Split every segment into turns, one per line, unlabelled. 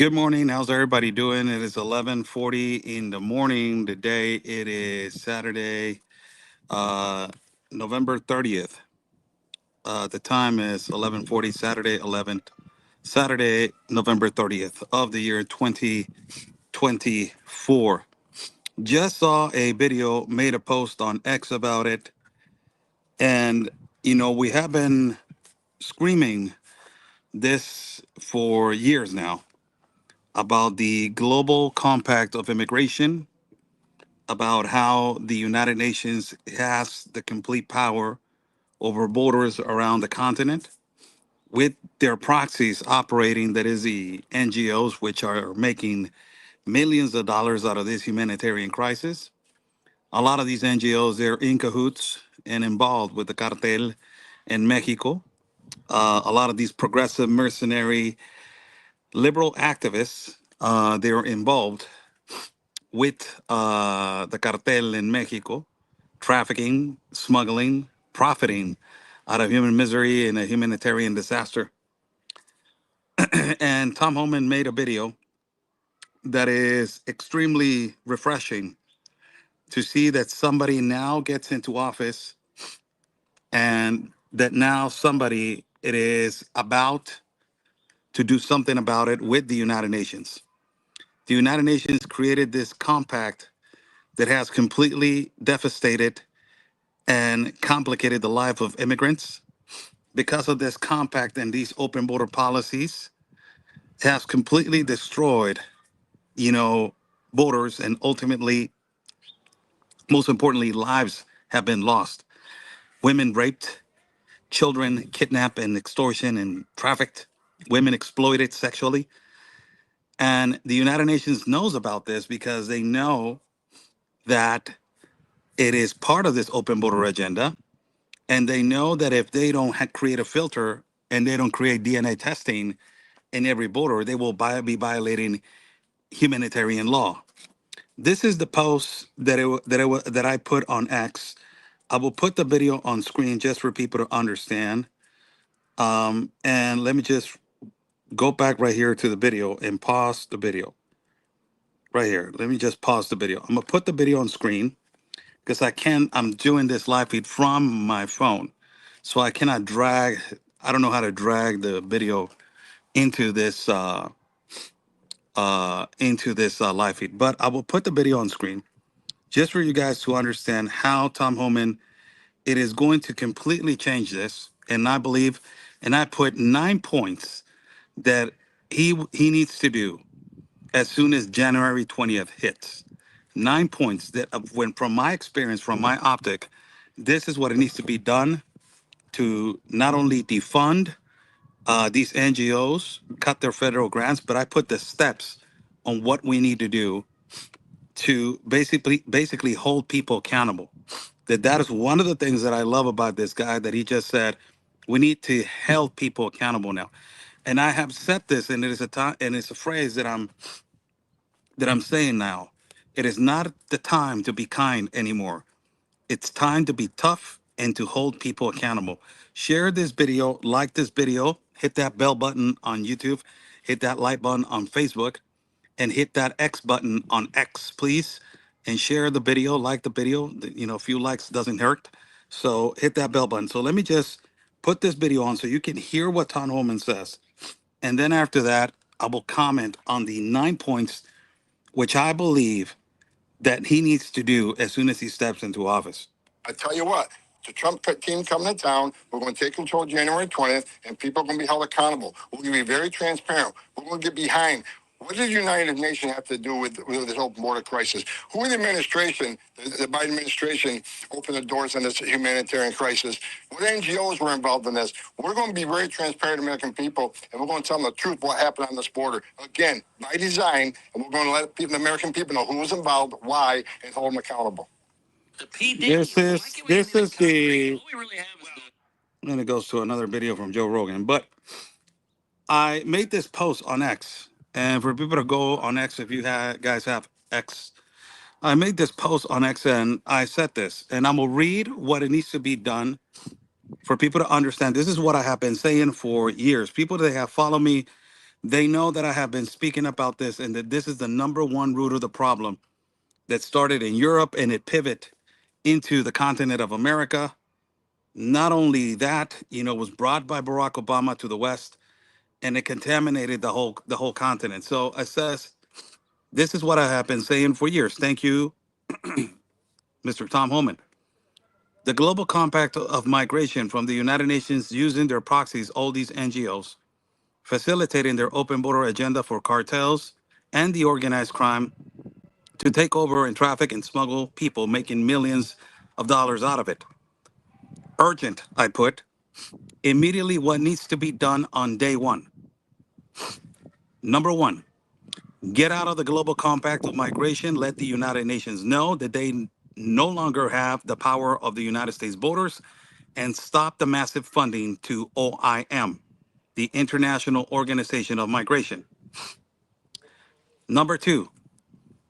Good morning. How's everybody doing? It is 11:40 in the morning. Today it is Saturday, uh, November 30th. The time is 11:40, Saturday, November 30th of the year 2024. Just saw a video, made a post on X about it, and we have been screaming this for years now about the global compact of immigration, about how the United Nations has the complete power over borders around the continent with their proxies operating, that is the NGOs, which are making millions of dollars out of this humanitarian crisis. A lot of these NGOs, they're in cahoots and involved with the cartel in Mexico. A lot of these progressive mercenary liberal activists, they're involved with the cartel in Mexico, trafficking, smuggling, profiting out of human misery and a humanitarian disaster. And Tom Homan made a video that is extremely refreshing to see that somebody now gets into office and that now somebody it is about to do something about it with the United Nations. The United Nations created this compact that has completely devastated and complicated the life of immigrants. Because of this compact and these open border policies, has completely destroyed, you know, borders, and ultimately, most importantly, lives have been lost. Women raped, children kidnapped and extortion and trafficked, women exploited sexually. And the United Nations knows about this because they know that it is part of this open border agenda. And they know that if they don't create a filter and they don't create DNA testing in every border, they will be violating humanitarian law. This is the post that I put on X. I will put the video on screen just for people to understand. And let me just go back right here to the video and pause the video right here. Let me just pause the video. I'm gonna put the video on screen because I can. I'm doing this live feed from my phone, so I cannot drag. I don't know how to drag the video into this live feed, but I will put the video on screen just for you guys to understand how Tom Homan it is going to completely change this. And I believe, and I put 9 points that he needs to do as soon as January 20th hits. 9 points that, when from my experience, from my optic, this is what it needs to be done to not only defund these NGOs, cut their federal grants, but I put the steps on what we need to do to basically hold people accountable. That is one of the things that I love about this guy, that he just said we need to hold people accountable now. And I have said this, and it is a time, and it's a phrase that I'm saying now. It is not the time to be kind anymore. It's time to be tough and to hold people accountable. Share this video, like this video, hit that bell button on YouTube, hit that like button on Facebook, and hit that X button on X, please. And share the video, like the video. A few likes doesn't hurt. So hit that bell button. So let me just put this video on so you can hear what Tom Holman says. And then after that, I will comment on the 9 points which I believe that he needs to do as soon as he steps into office. I tell you what, the Trump team coming to town, we're going to take control January 20th, and people are going to be held accountable. We're going to be very transparent. We're going to get behind. What does the United Nations have to do with this open border crisis? Who in the administration, the Biden administration, opened the doors on this humanitarian crisis? What NGOs were involved in this? We're going to be very transparent to American people, and we're going to tell them the truth what happened on this border. Again, by design, and we're going to let the American people know who was involved, why, and hold them accountable. This is the, and it goes to another video from Joe Rogan. But I made this post on X, and for people to go on X, if you guys have X, I made this post on X, and I said this, and I'm gonna read what it needs to be done for people to understand. This is what I have been saying for years. People that have followed me They know that I have been speaking about this and that this is the number one root of the problem that started in Europe and it pivot into the continent of America. Not only that, was brought by Barack Obama to the West and it contaminated the whole continent. So I says, this is what I have been saying for years. Thank you, Mr. Tom Homan. The Global Compact of Migration from the United Nations using their proxies, all these NGOs, facilitating their open border agenda for cartels and the organized crime to take over and traffic and smuggle people, making millions of dollars out of it. Urgent, I put. Immediately, what needs to be done on day one. Number one, get out of the Global Compact of Migration. Let the United Nations know that they no longer have the power of the United States borders and stop the massive funding to OIM, the International Organization of Migration. Number two,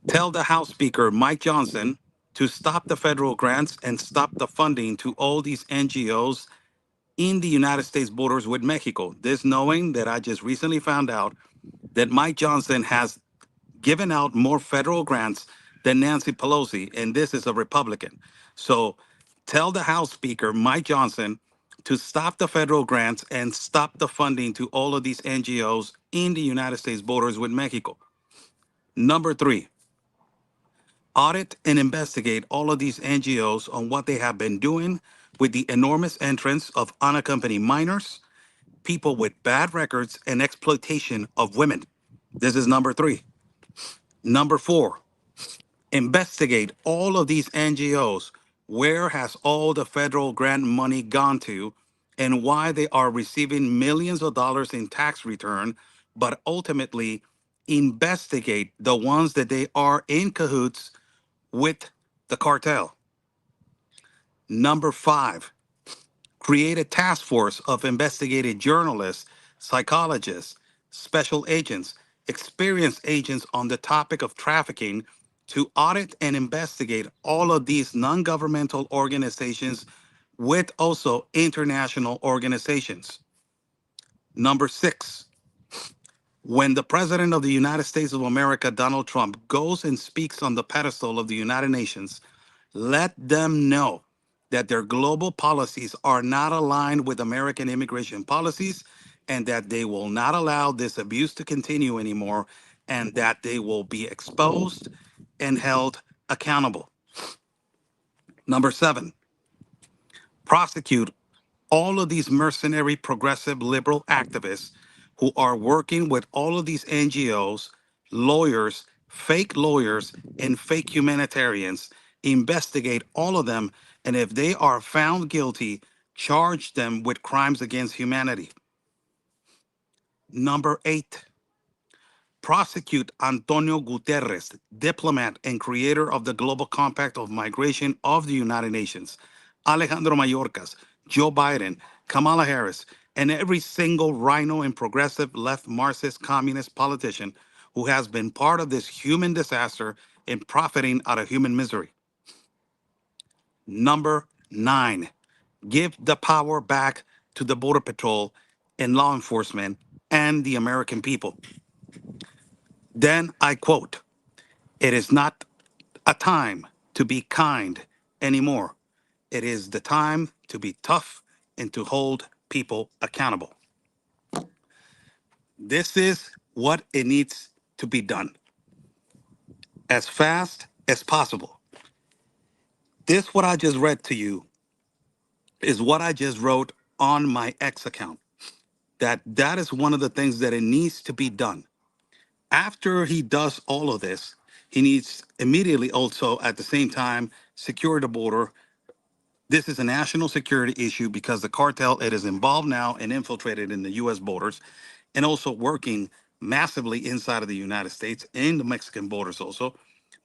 tell the House Speaker, Mike Johnson, to stop the federal grants and stop the funding to all these NGOs in the United States borders with Mexico. This knowing that I just recently found out that Mike Johnson has given out more federal grants than Nancy Pelosi, and this is a Republican. So tell the House Speaker, Mike Johnson, to stop the federal grants and stop the funding to all of these NGOs in the United States borders with Mexico. Number three, audit and investigate all of these NGOs on what they have been doing with the enormous entrance of unaccompanied minors, people with bad records, and exploitation of women. This is number three. Number four, investigate all of these NGOs. Where has all the federal grant money gone to and why they are receiving millions of dollars in tax return, but ultimately investigate the ones that they are in cahoots with the cartel. Number five, create a task force of investigative journalists, psychologists, special agents, experienced agents on the topic of trafficking to audit and investigate all of these non governmental organizations with also international organizations. Number six, when the President of the United States of America, Donald Trump, goes and speaks on the pedestal of the United Nations, let them know that their global policies are not aligned with American immigration policies and that they will not allow this abuse to continue anymore and that they will be exposed and held accountable. Number seven, prosecute all of these mercenary progressive liberal activists who are working with all of these NGOs, lawyers, and fake humanitarians, investigate all of them, and if they are found guilty, charge them with crimes against humanity. Number eight, prosecute Antonio Guterres, diplomat and creator of the Global Compact of Migration of the United Nations, Alejandro Mayorkas, Joe Biden, Kamala Harris, and every single rhino and progressive left Marxist communist politician who has been part of this human disaster and profiting out of human misery. Number nine, give the power back to the Border Patrol and law enforcement and the American people. Then I quote, it is not a time to be kind anymore. It is the time to be tough and to hold people accountable. This is what it needs to be done as fast as possible. This, what I just read to you, is what I just wrote on my X account. That is one of the things that it needs to be done. After he does all of this, he needs immediately also at the same time secure the border. This is a national security issue because the cartel, it is involved now and infiltrated in the U.S. borders and also working massively inside of the United States and the Mexican borders also.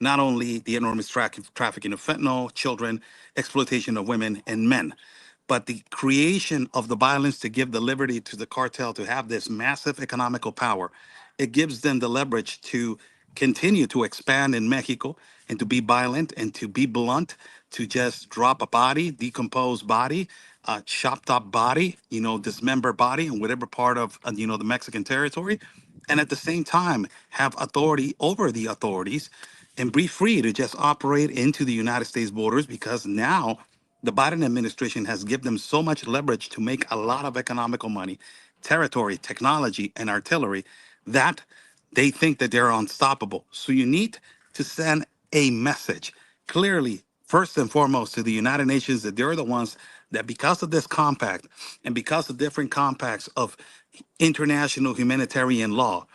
Not only the enormous trafficking of fentanyl, children, exploitation of women and men, but the creation of the violence to give the liberty to the cartel to have this massive economical power. It gives them the leverage to continue to expand in Mexico and to be violent and to be blunt, to just drop a body, decomposed body, chopped up body, dismembered body in whatever part of, the Mexican territory, and at the same time have authority over the authorities and be free to just operate into the United States borders because now the Biden administration has given them so much leverage to make a lot of economical money, territory, technology, and artillery that they think that they're unstoppable. So you need to send a message clearly, first and foremost, to the United Nations that they're the ones that, because of this compact and because of different compacts of international humanitarian law,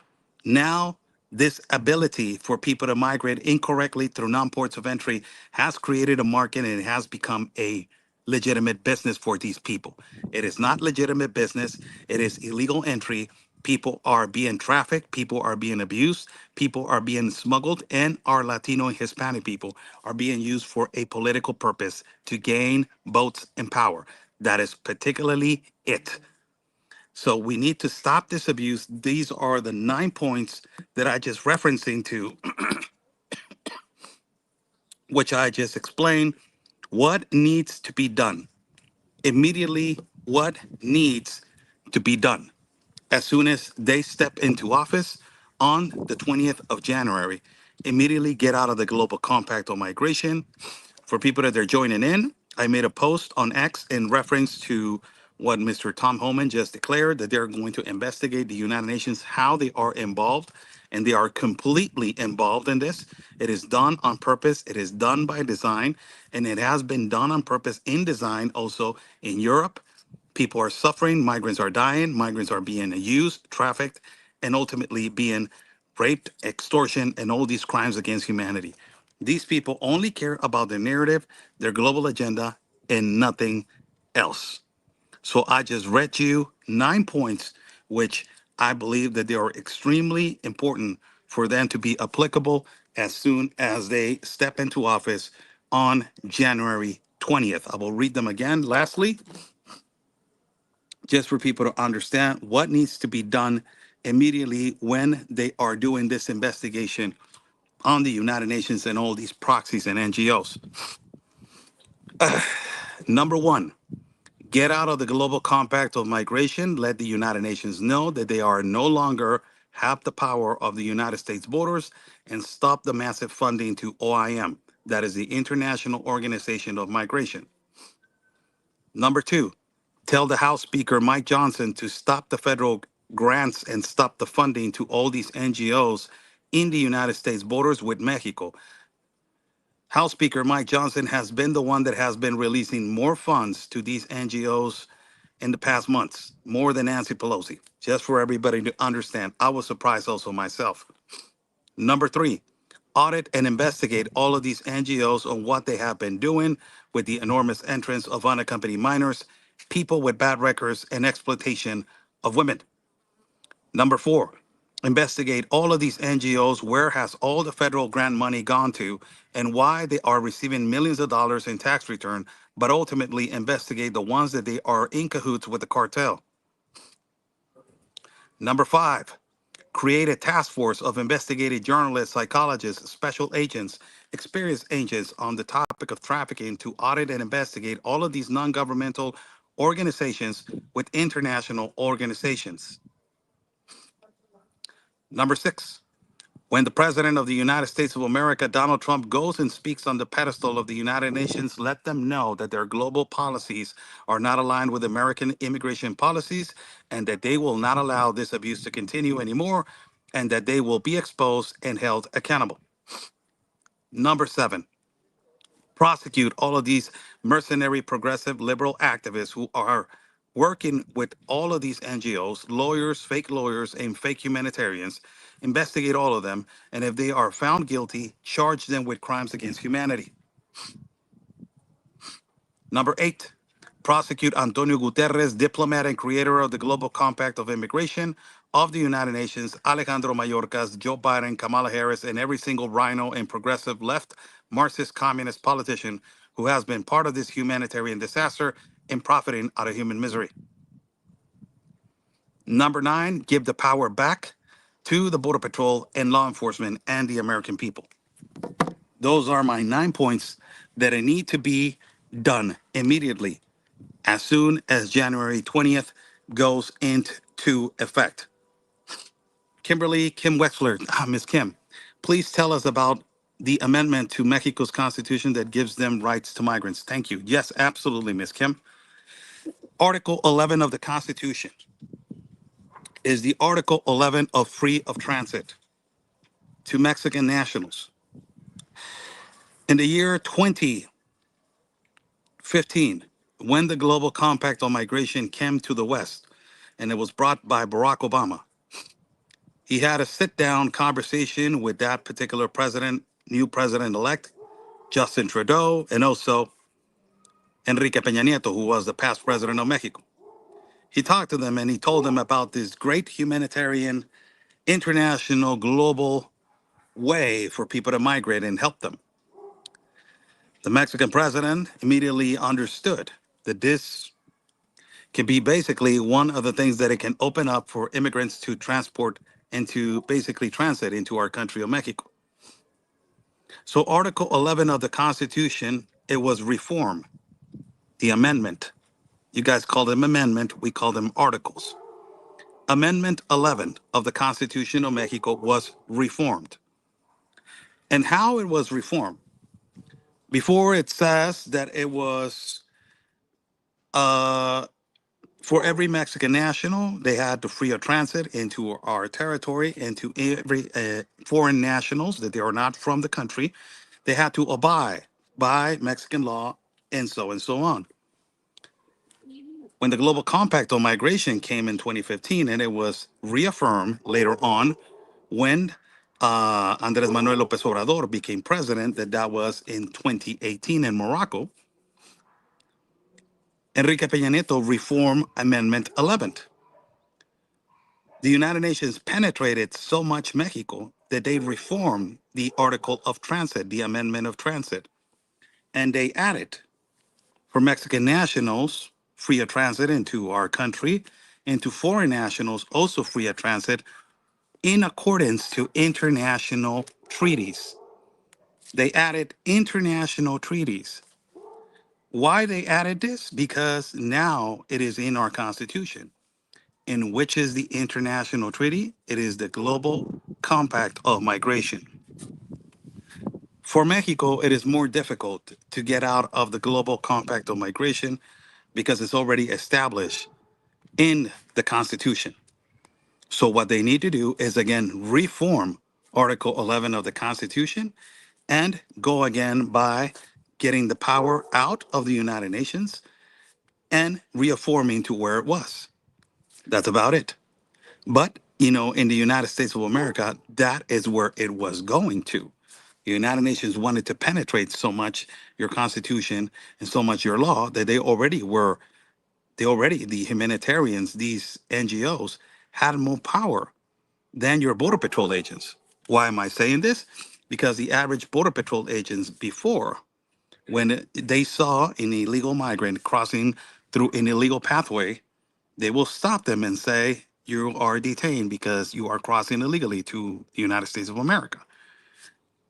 now this ability for people to migrate incorrectly through non-ports of entry has created a market and it has become a legitimate business for these people. It is not legitimate business. It is illegal entry. People are being trafficked. People are being abused. People are being smuggled. And our Latino and Hispanic people are being used for a political purpose to gain votes and power. That is particularly it. So we need to stop this abuse. These are the 9 points that I just referencing to, which I just explained. What needs to be done? Immediately, what needs to be done? As soon as they step into office on the 20th of January, immediately get out of the global compact on migration. For people that are joining in, I made a post on X in reference to what Mr. Tom Homan just declared, that they're going to investigate the United Nations, how they are involved, and they are completely involved in this. It is done on purpose. It is done by design, and it has been done on purpose in design also in Europe. People are suffering, migrants are dying, migrants are being used, trafficked, and ultimately being raped, extortion, and all these crimes against humanity. These people only care about their narrative, their global agenda, and nothing else. So I just read you 9 points, which I believe that they are extremely important for them to be applicable as soon as they step into office on January 20th. I will read them again. Lastly, just for people to understand what needs to be done immediately when they are doing this investigation on the United Nations and all these proxies and NGOs. Number one, get out of the global compact of migration. Let the United Nations know that they are no longer have the power of the United States borders and stop the massive funding to OIM. That is the International Organization of Migration. Number two, tell the House Speaker Mike Johnson to stop the federal grants and stop the funding to all these NGOs in the United States borders with Mexico. House Speaker Mike Johnson has been the one that has been releasing more funds to these NGOs in the past months, more than Nancy Pelosi, just for everybody to understand. I was surprised also myself. Number three, audit and investigate all of these NGOs on what they have been doing with the enormous entrance of unaccompanied minors, people with bad records, and exploitation of women. Number four, investigate all of these NGOs. Where has all the federal grant money gone to and why they are receiving millions of dollars in tax return, but ultimately investigate the ones that they are in cahoots with the cartel. Number five, create a task force of investigative journalists, psychologists, special agents, experienced agents on the topic of trafficking to audit and investigate all of these non-governmental organizations with international organizations. Number six, when the President of the United States of America, Donald Trump, goes and speaks on the pedestal of the United Nations, let them know that their global policies are not aligned with American immigration policies and that they will not allow this abuse to continue anymore and that they will be exposed and held accountable. Number seven, prosecute all of these mercenary, progressive, liberal activists who are working with all of these NGOs, lawyers, and fake humanitarians. Investigate all of them, and if they are found guilty, charge them with crimes against humanity. Number eight, prosecute Antonio Guterres, diplomat and creator of the Global Compact of Immigration of the United Nations, Alejandro Mayorkas, Joe Biden, Kamala Harris, and every single rhino and progressive left Marxist communist politician who has been part of this humanitarian disaster and profiting out of human misery. Number nine, give the power back to the Border Patrol and law enforcement and the American people. Those are my 9 points that need to be done immediately. as soon as January 20th goes into effect. Kim Wexler, Miss Kim, please tell us about the amendment to Mexico's constitution that gives them rights to migrants. Thank you. Yes, absolutely, Miss Kim. Article 11 of the Constitution is the Article 11 of free of transit to Mexican nationals. In the year 2015, when the Global Compact on Migration came to the West, and it was brought by Barack Obama, he had a sit down conversation with that particular president, new president elect, Justin Trudeau, and also Enrique Peña Nieto, who was the past president of Mexico. He talked to them and he told them about this great humanitarian, international, global way for people to migrate and help them. The Mexican president immediately understood that this can be basically one of the things that it can open up for immigrants to transport and to basically transit into our country of Mexico. So Article 11 of the Constitution, it was reform, the amendment. You guys call them amendment, we call them articles. Amendment 11 of the Constitution of Mexico was reformed. And how it was reformed? Before it says that it was uh, for every Mexican national, they had to free of transit into our territory, into every foreign nationals that they are not from the country. They had to abide by Mexican law and so on. When the Global Compact on Migration came in 2015, and it was reaffirmed later on when Andres Manuel Lopez Obrador became president, that was in 2018 in Morocco, Enrique Peña Nieto reformed Amendment 11. The United Nations penetrated so much Mexico that they reformed the Article of Transit, the Amendment of Transit, and they added for Mexican nationals free of transit into our country, and to foreign nationals also free of transit in accordance to international treaties. They added international treaties. Why they added this? Because now it is in our Constitution. In which is the international treaty? It is the Global Compact of Migration. For Mexico, it is more difficult to get out of the Global Compact of Migration because it's already established in the Constitution. So what they need to do is again reform Article 11 of the Constitution and go again by getting the power out of the United Nations and reaffirming to where it was. That's about it. But, in the United States of America, that is where it was going to. The United Nations wanted to penetrate so much your constitution and so much your law that the humanitarians, these NGOs, had more power than your Border Patrol agents. Why am I saying this? Because the average Border Patrol agents before, when they saw an illegal migrant crossing through an illegal pathway, they will stop them and say, you are detained because you are crossing illegally to the United States of America.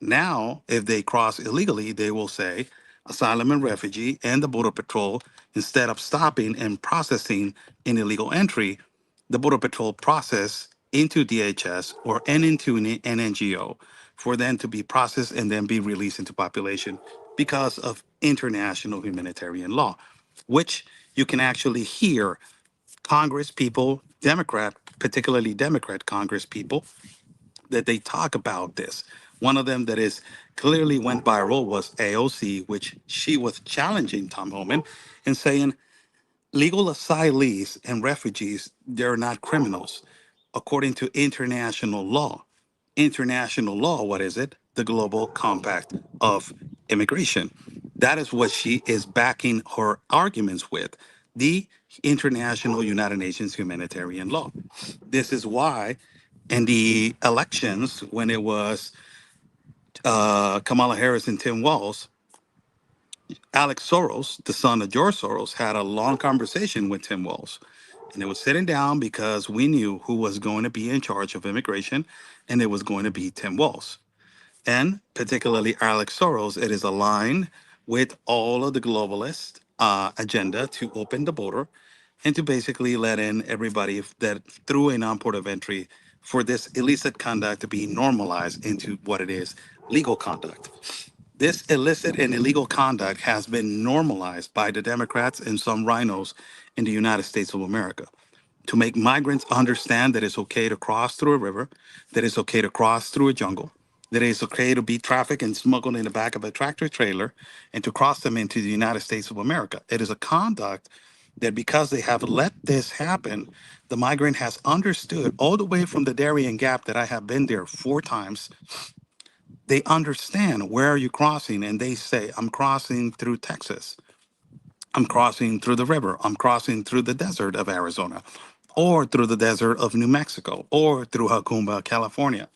Now, if they cross illegally, they will say asylum and refugee, and the Border Patrol, instead of stopping and processing an illegal entry, the Border Patrol process into DHS or into an NGO for them to be processed and then be released into population because of international humanitarian law, which you can actually hear Congress people, Democrat, particularly Democrat Congress people, that they talk about this. One of them that is clearly went viral was AOC, which she was challenging Tom Homan and saying legal asylees and refugees, they're not criminals according to international law. International law, what is it? The Global Compact of Immigration. That is what she is backing her arguments with, the international United Nations humanitarian law. This is why in the elections, when it was Kamala Harris and Tim Walz, Alex Soros, the son of George Soros, had a long conversation with Tim Walz. And it was sitting down because we knew who was going to be in charge of immigration, and it was going to be Tim Walz. And particularly Alex Soros, it is aligned with all of the globalists agenda to open the border and to basically let in everybody that through a non-port of entry for this illicit conduct to be normalized into what it is, legal conduct. This illicit and illegal conduct has been normalized by the Democrats and some rhinos in the United States of America to make migrants understand that it's okay to cross through a river, that it's okay to cross through a jungle, that it's okay to be trafficked and smuggled in the back of a tractor trailer and to cross them into the United States of America. It is a conduct that because they have let this happen, the migrant has understood all the way from the Darien Gap that I have been there 4 times. They understand where are you crossing, and they say, I'm crossing through Texas. I'm crossing through the river. I'm crossing through the desert of Arizona, or through the desert of New Mexico, or through Jacumba, California.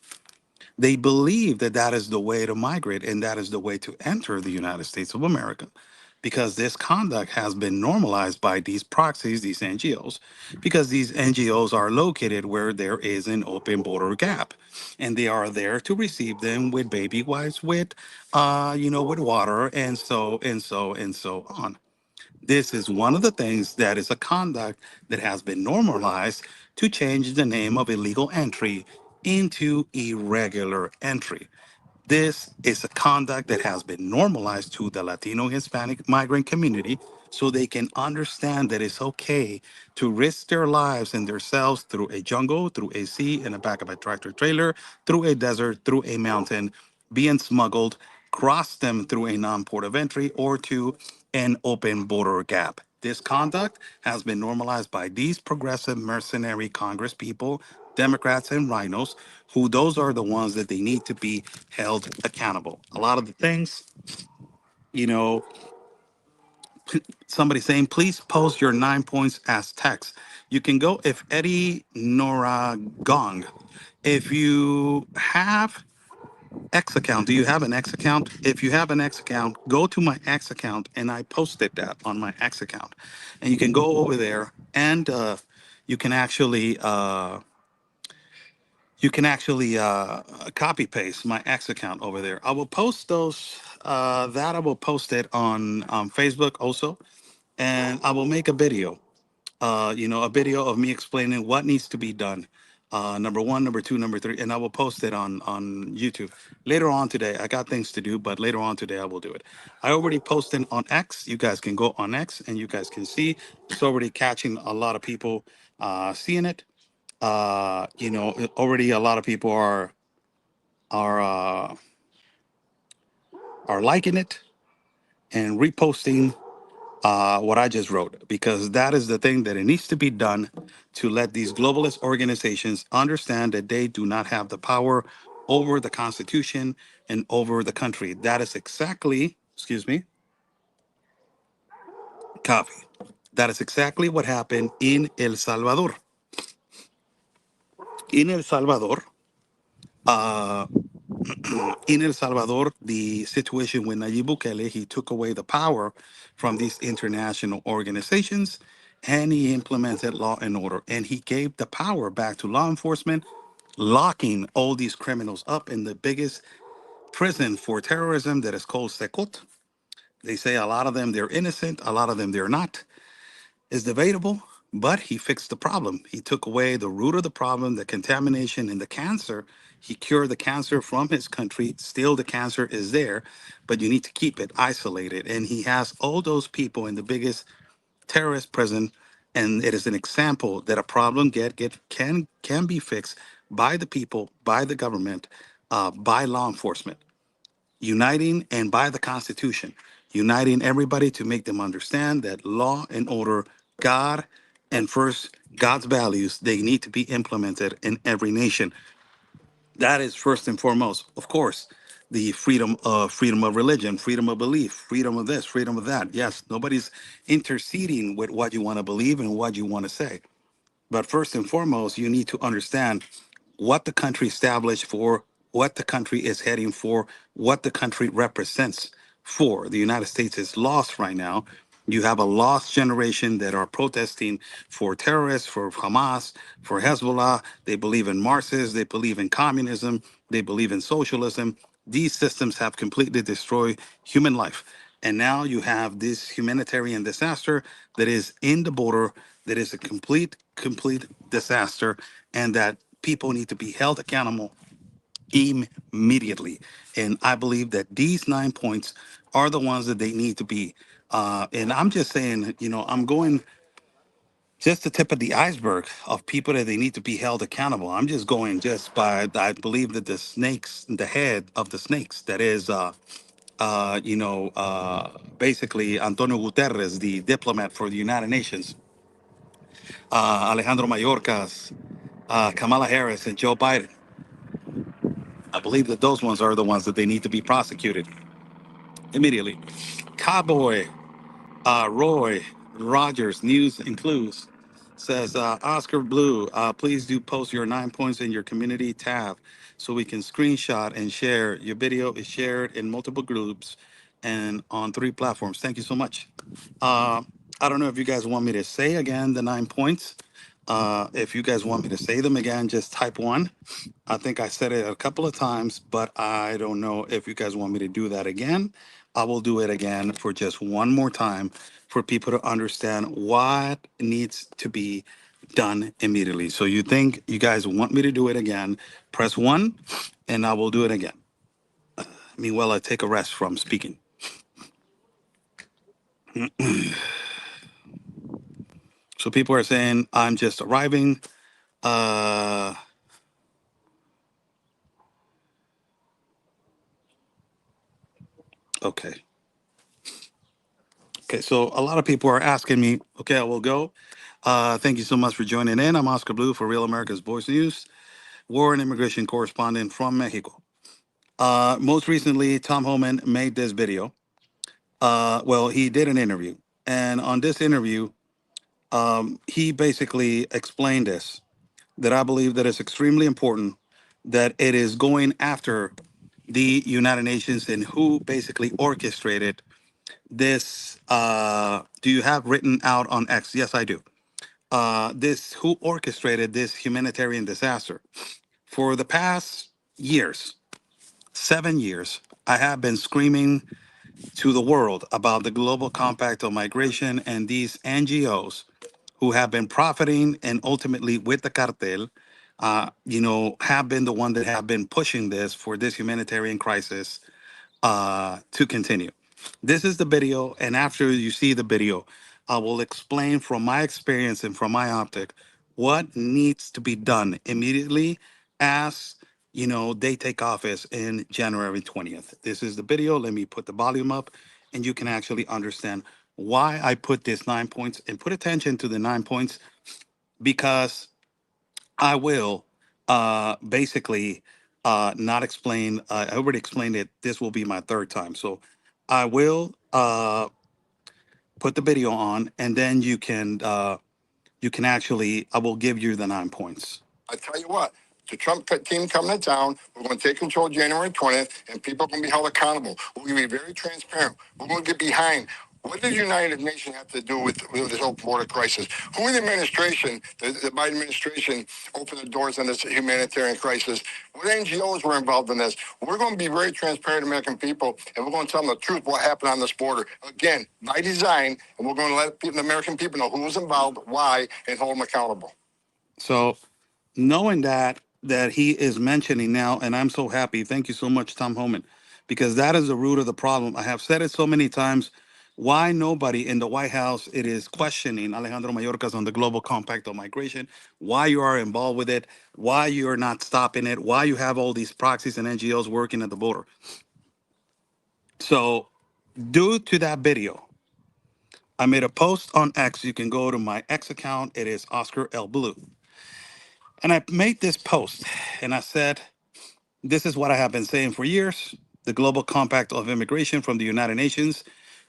They believe that that is the way to migrate and that is the way to enter the United States of America because this conduct has been normalized by these proxies, these NGOs, because these NGOs are located where there is an open border gap. And they are there to receive them with baby wipes, with water, and so on. This is one of the things that is a conduct that has been normalized to change the name of illegal entry into irregular entry. This is a conduct that has been normalized to the Latino Hispanic migrant community so they can understand that it's okay to risk their lives and themselves through a jungle, through a sea, in the back of a tractor trailer, through a desert, through a mountain, being smuggled, cross them through a non-port of entry or to an open border gap. This conduct has been normalized by these progressive mercenary Congress people, Democrats and rhinos, who those are the ones that they need to be held accountable. A lot of the things, you know, somebody saying, please post your 9 points as text. You can go if Eddie Nora Gong. If you have X account, do you have an X account? If you have an X account, go to my X account and I posted that on my X account. And you can go over there and you can actually copy paste my X account over there. I will post those. I will post it on Facebook also, and I will make a video. A video of me explaining what needs to be done. Number one, number two, number three, and I will post it on YouTube later on today. I got things to do, but later on today I will do it. I already posted on X. You guys can go on X and you guys can see it's already catching a lot of people seeing it. Already a lot of people are uh, are liking it and reposting what I just wrote because that is the thing that it needs to be done to let these globalist organizations understand that they do not have the power over the Constitution and over the country. That is exactly, excuse me, copy. That is exactly what happened in El Salvador. In El Salvador, uh, in El Salvador, the situation with Nayib Bukele, he took away the power from these international organizations and he implemented law and order. And he gave the power back to law enforcement, locking all these criminals up in the biggest prison for terrorism that is called Secot. They say a lot of them, they're innocent, a lot of them, they're not is debatable, but he fixed the problem. He took away the root of the problem, the contamination and the cancer. He cured the cancer from his country. Still, the cancer is there, but you need to keep it isolated. And he has all those people in the biggest terrorist prison. And it is an example that a problem can be fixed by the people, by the government, by law enforcement uniting and by the Constitution, uniting everybody to make them understand that law and order, God, and first God's values, they need to be implemented in every nation. That is first and foremost, of course, the freedom of religion, freedom of belief, freedom of this, freedom of that. Yes, nobody's interceding with what you want to believe and what you want to say. But first and foremost, you need to understand what the country established for, what the country is heading for, what the country represents for. The United States is lost right now. You have a lost generation that are protesting for terrorists, for Hamas, for Hezbollah. They believe in Marxists, they believe in communism, they believe in socialism. These systems have completely destroyed human life. And now you have this humanitarian disaster that is in the border, that is a complete disaster, and that people need to be held accountable immediately. And I believe that these 9 points are the ones that they need to be. And I'm just saying, I'm going just the tip of the iceberg of people that they need to be held accountable. I'm just going just by, I believe that the snakes, the head of the snakes, that is, basically Antonio Guterres, the diplomat for the United Nations, Alejandro Mayorkas, Kamala Harris, and Joe Biden. I believe that those ones are the ones that they need to be prosecuted immediately. Cowboy Roy Rogers, News and Clues, says, Oscar Blue, please do post your 9 points in your community tab so we can screenshot and share. Your video is shared in multiple groups and on 3 platforms. Thank you so much. Uh, I don't know if you guys want me to say again the 9 points. If you guys want me to say them again, just type one. I think I said it a couple of times, but I don't know if you guys want me to do that again. I will do it again for just one more time for people to understand what needs to be done immediately. So you think you guys want me to do it again, press one, and I will do it again. Meanwhile, I take a rest from speaking. So people are saying I'm just arriving. Uh, okay. Okay, so a lot of people are asking me, okay, I will go. Thank you so much for joining in. I'm Oscar Blue for Real America's Voice News, war and immigration correspondent from Mexico. Most recently, Tom Homan made this video. Well, he did an interview. And on this interview, he basically explained this, that I believe that it's extremely important that it is going after the United Nations and who basically orchestrated this. Do you have written out on X? Yes, I do. This who orchestrated this humanitarian disaster for the past years, 7 years. I have been screaming to the world about the global compact on migration and these NGOs who have been profiting and ultimately with the cartel, have been the one that have been pushing this for this humanitarian crisis to continue. This is the video, and after you see the video, I will explain from my experience and from my optic what needs to be done immediately as they take office in January 20th. This is the video. Let me put the volume up, and you can actually understand why I put this 9 points and put attention to the 9 points because I will basically not explain. I already explained it. This will be my third time. So I will put the video on, and then you can actually. I will give you the 9 points. I tell you what, the Trump team coming to town, we're going to take control January 20th, and people are going to be held accountable. We're going to be very transparent. We're going to get behind. What does the United Nations have to do with this whole border crisis? Who in the administration, the Biden administration, opened the doors on this humanitarian crisis? What NGOs were involved in this? We're going to be very transparent to American people, and we're going to tell them the truth what happened on this border. Again, by design, and we're going to let the American people know who was involved, why, and hold them accountable. So knowing that he is mentioning now, and I'm so happy. Thank you so much, Tom Homan, because that is the root of the problem. I have said it so many times. Why nobody in the White House it is questioning Alejandro Mayorkas on the global compact on migration, why you are involved with it, why you are not stopping it, why you have all these proxies and NGOs working at the border. So due to that video, I made a post on X. You can go to my X account. It is Oscar L. Blue. And I made this post and I said, this is what I have been saying for years. The Global Compact of Immigration from the United Nations,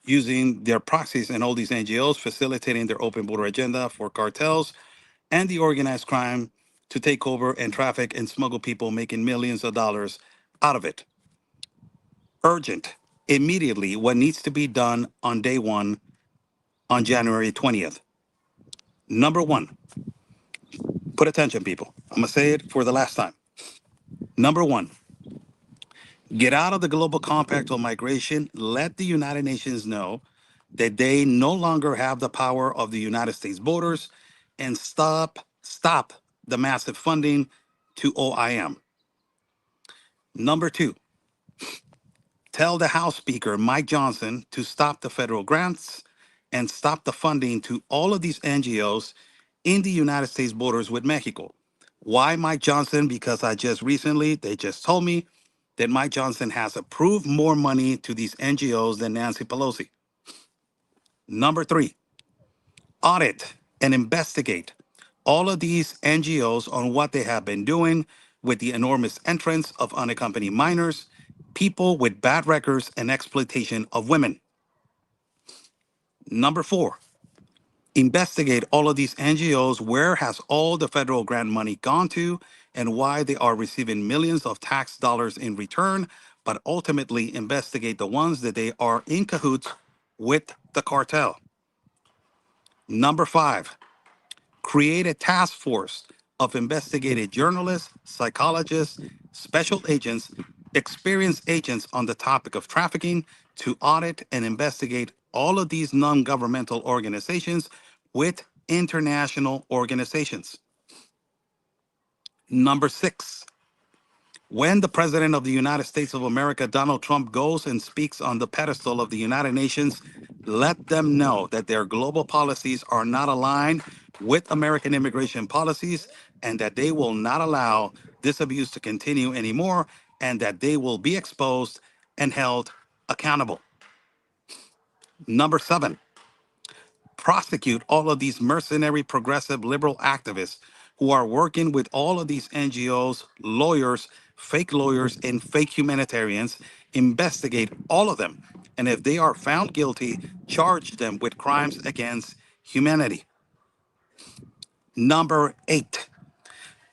using their proxies and all these NGOs, facilitating their open border agenda for cartels and the organized crime to take over and traffic and smuggle people, making millions of dollars out of it. Urgent, immediately, what needs to be done on day one on January 20th. Number one, put attention, people. I'm going to say it for the last time. Number one, Get out of the global compact on migration. Let the United Nations know that they no longer have the power of the United States borders, and stop the massive funding to OIM. Number two, tell the House Speaker, Mike Johnson, to stop the federal grants and stop the funding to all of these NGOs in the United States borders with Mexico. Why Mike Johnson? Because they just told me that Mike Johnson has approved more money to these NGOs than Nancy Pelosi. Number three, audit and investigate all of these NGOs on what they have been doing with the enormous entrance of unaccompanied minors, people with bad records, and exploitation of women. Number four, investigate all of these NGOs. Where has all the federal grant money gone to and why they are receiving millions of tax dollars in return, but ultimately investigate the ones that they are in cahoots with the cartel. Number five, create a task force of investigative journalists, psychologists, special agents, experienced agents on the topic of trafficking to audit and investigate all of these non governmental organizations with international organizations. Number six, when the President of the United States of America, Donald Trump, goes and speaks on the pedestal of the United Nations, let them know that their global policies are not aligned with American immigration policies and that they will not allow this abuse to continue anymore and that they will be exposed and held accountable. Number seven, prosecute all of these mercenary progressive liberal activists who are working with all of these NGOs, lawyers, and fake humanitarians. Investigate all of them. And if they are found guilty, charge them with crimes against humanity. Number eight,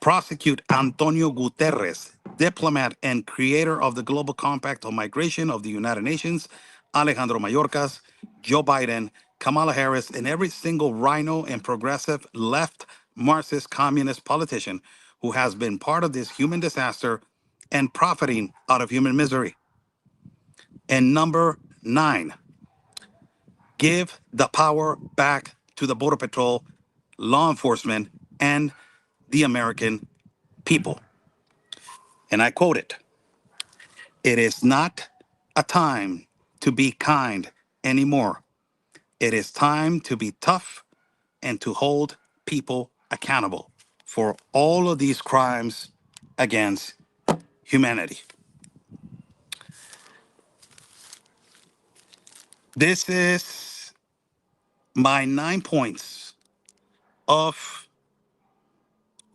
prosecute Antonio Guterres, diplomat and creator of the Global Compact on Migration of the United Nations, Alejandro Mayorkas, Joe Biden, Kamala Harris, and every single rhino and progressive left Marxist communist politician who has been part of this human disaster and profiting out of human misery. And number nine, give the power back to the Border Patrol, law enforcement, and the American people. And I quote it: it is not a time to be kind anymore. It is time to be tough and to hold people accountable for all of these crimes against humanity. This is my 9 points of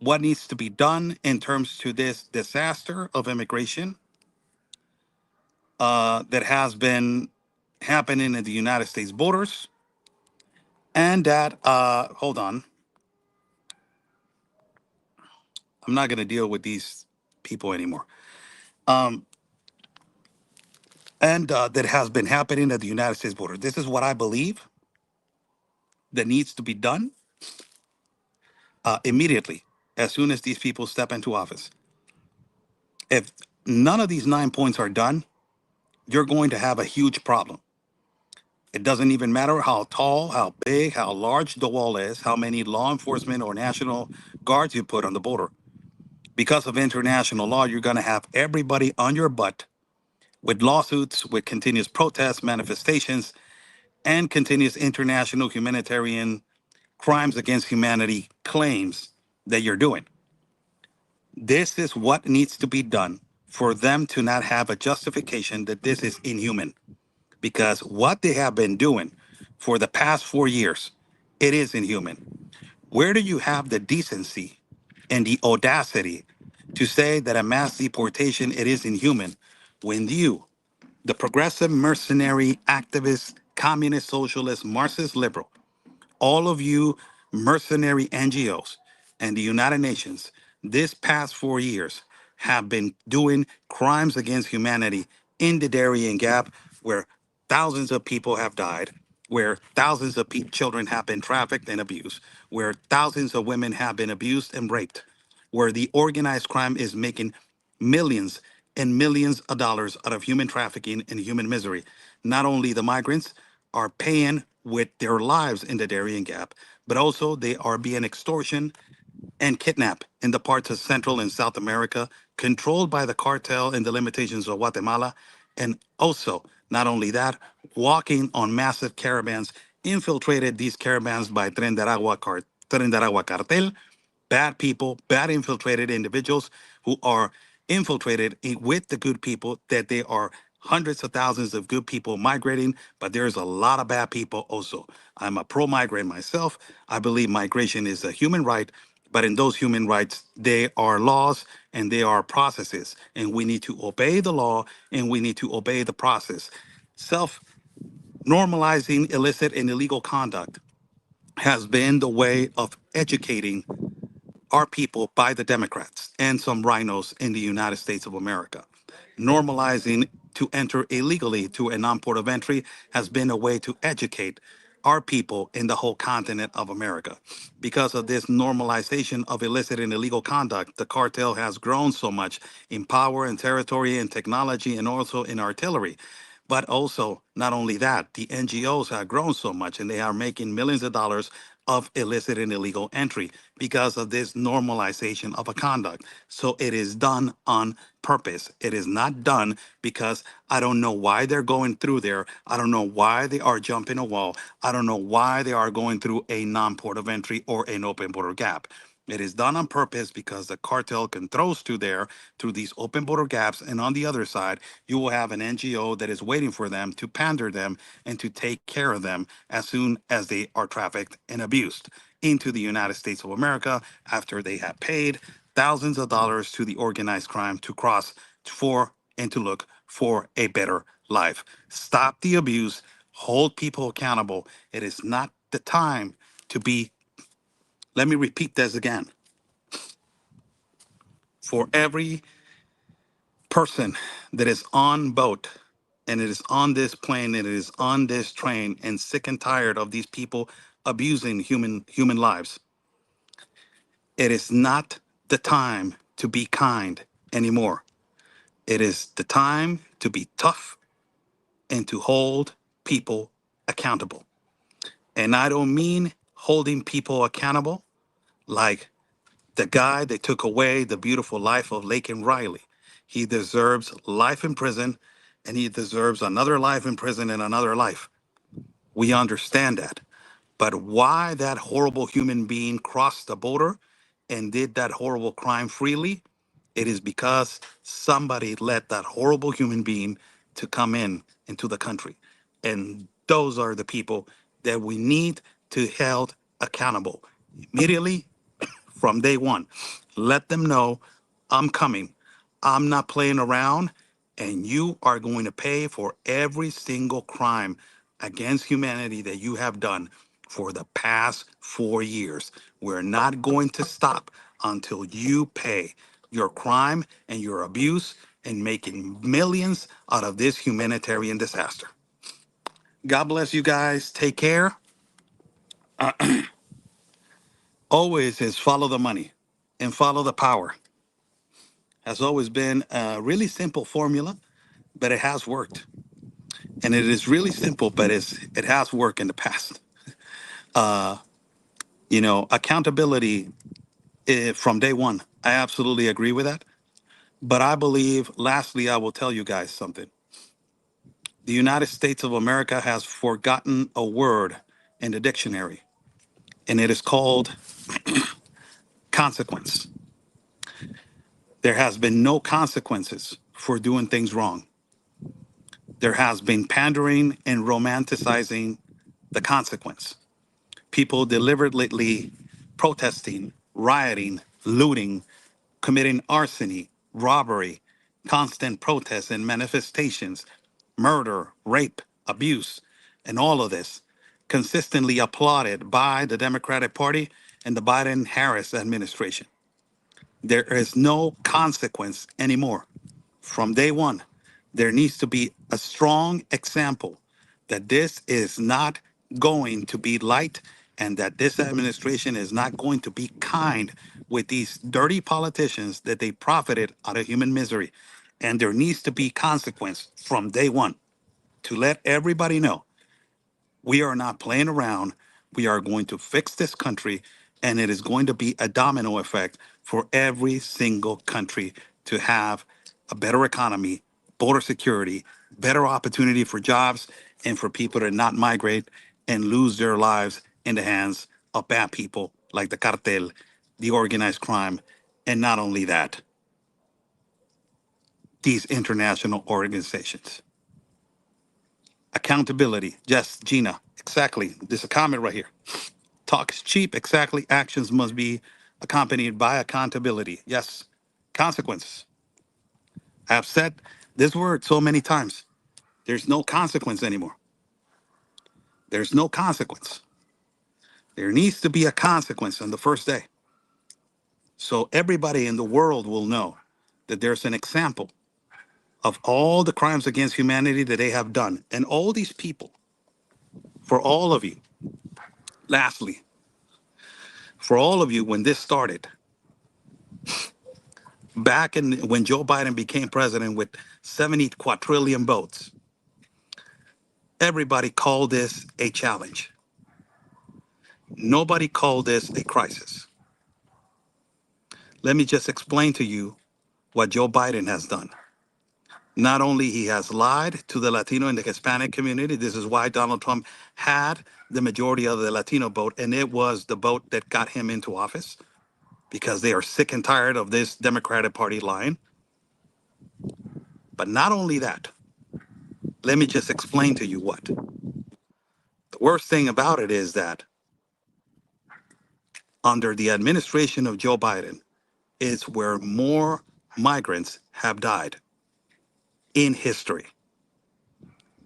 what needs to be done in terms to this disaster of immigration that has been happening in the United States borders, and that hold on, I'm not going to deal with these people anymore. And that has been happening at the United States border. This is what I believe that needs to be done immediately, as soon as these people step into office. If none of these 9 points are done, you're going to have a huge problem. It doesn't even matter how tall, how big, how large the wall is, how many law enforcement or national guards you put on the border. Because of international law, you're going to have everybody on your butt with lawsuits, with continuous protests, manifestations, and continuous international humanitarian crimes against humanity claims that you're doing. This is what needs to be done for them to not have a justification that this is inhuman. Because what they have been doing for the past 4 years, it is inhuman. Where do you have the decency and the audacity to say that a mass deportation, it is inhuman, when you, the progressive mercenary activist, communist, socialist, Marxist liberal, all of you mercenary NGOs and the United Nations this past 4 years have been doing crimes against humanity in the Darien Gap, where thousands of people have died, where thousands of children have been trafficked and abused, where thousands of women have been abused and raped, where the organized crime is making millions and millions of dollars out of human trafficking and human misery. Not only the migrants are paying with their lives in the Darien Gap, but also they are being extortion and kidnapped in the parts of Central and South America, controlled by the cartel and the limitations of Guatemala. And also, not only that, walking on massive caravans, infiltrated these caravans by Tren de Aragua cartel, bad people, bad infiltrated individuals who are infiltrated with the good people, that they are hundreds of thousands of good people migrating, but there's a lot of bad people also. I'm a pro migrant myself. I believe migration is a human right, but in those human rights, they are laws and they are processes, and we need to obey the law and we need to obey the process. Self normalizing illicit and illegal conduct has been the way of educating our people by the Democrats and some rhinos in the United States of America. Normalizing to enter illegally to a non-port of entry has been a way to educate our people in the whole continent of America. Because of this normalization of illicit and illegal conduct, the cartel has grown so much in power and territory and technology and also in artillery. But also, not only that, the NGOs have grown so much and they are making millions of dollars of illicit and illegal entry because of this normalization of a conduct. So it is done on purpose. It is not done because I don't know why they're going through there. I don't know why they are jumping a wall. I don't know why they are going through a non-port of entry or an open border gap. It is done on purpose because the cartel can throw through there through these open border gaps. And on the other side, you will have an NGO that is waiting for them to pander them and to take care of them as soon as they are trafficked and abused into the United States of America after they have paid thousands of dollars to the organized crime to cross for and to look for a better life. Stop the abuse, hold people accountable. It is not the time to be, let me repeat this again. For every person that is on boat and it is on this plane and it is on this train and sick and tired of these people abusing human lives, it is not the time to be kind anymore. It is the time to be tough and to hold people accountable. And I don't mean holding people accountable like the guy that took away the beautiful life of Laken Riley. He deserves life in prison and he deserves another life in prison and another life. We understand that. But why that horrible human being crossed the border and did that horrible crime freely? It is because somebody let that horrible human being to come in into the country. And those are the people that we need to held accountable immediately from day one. Let them know I'm coming. I'm not playing around, and you are going to pay for every single crime against humanity that you have done for the past 4 years. We're not going to stop until you pay your crime and your abuse and making millions out of this humanitarian disaster. God bless you guys. Take care. Always is follow the money and follow the power. Has always been a really simple formula, but it has worked. And it is really simple, but it has worked in the past. Accountability from day one. I absolutely agree with that. But I believe, lastly, I will tell you guys something. The United States of America has forgotten a word in the dictionary, and it is called consequence. There has been no consequences for doing things wrong. There has been pandering and romanticizing the consequence. People deliberately protesting, rioting, looting, committing arson, robbery, constant protests and manifestations, murder, rape, abuse, and all of this consistently applauded by the Democratic Party and the Biden Harris administration. There is no consequence anymore. From day one, there needs to be a strong example that this is not going to be light and that this administration is not going to be kind with these dirty politicians that they profited out of human misery. And there needs to be consequence from day one to let everybody know we are not playing around. We are going to fix this country, and it is going to be a domino effect for every single country to have a better economy, border security, better opportunity for jobs, and for people to not migrate and lose their lives in the hands of bad people like the cartel, the organized crime, and not only that, these international organizations. Accountability. Yes, Gina, exactly. There's a comment right here. Talk is cheap, exactly. Actions must be accompanied by accountability. Yes, consequences. I have said this word so many times. There's no consequence anymore. There's no consequence. There needs to be a consequence on the first day. So everybody in the world will know that there's an example of all the crimes against humanity that they have done. And all these people, for all of you, lastly, for all of you, when this started, back in when Joe Biden became president with 70 quadrillion votes, everybody called this a challenge. Nobody called this a crisis. Let me just explain to you what Joe Biden has done. Not only he has lied to the Latino and the Hispanic community, this is why Donald Trump had the majority of the Latino vote, and it was the vote that got him into office because they are sick and tired of this Democratic Party lying. But not only that, let me just explain to you what. The worst thing about it is that under the administration of Joe Biden, is where more migrants have died in history.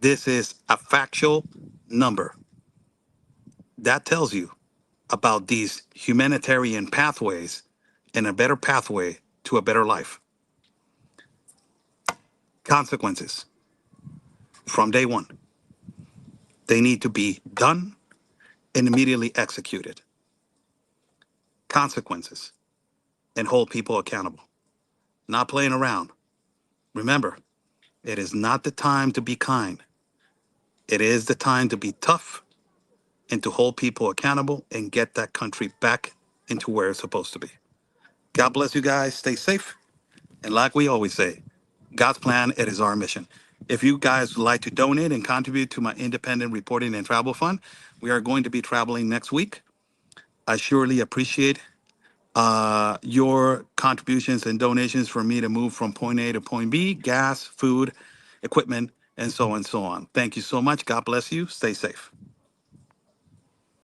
This is a factual number. That tells you about these humanitarian pathways and a better pathway to a better life. Consequences from day one. They need to be done and immediately executed. Consequences and hold people accountable. Not playing around. Remember, it is not the time to be kind. It is the time to be tough and to hold people accountable and get that country back into where it's supposed to be. God bless you guys. Stay safe. And like we always say, God's plan, it is our mission. If you guys would like to donate and contribute to my independent reporting and travel fund, we are going to be traveling next week. I surely appreciate your contributions and donations for me to move from point A to point B, gas, food, equipment, and so on and so on. Thank you so much. God bless you. Stay safe.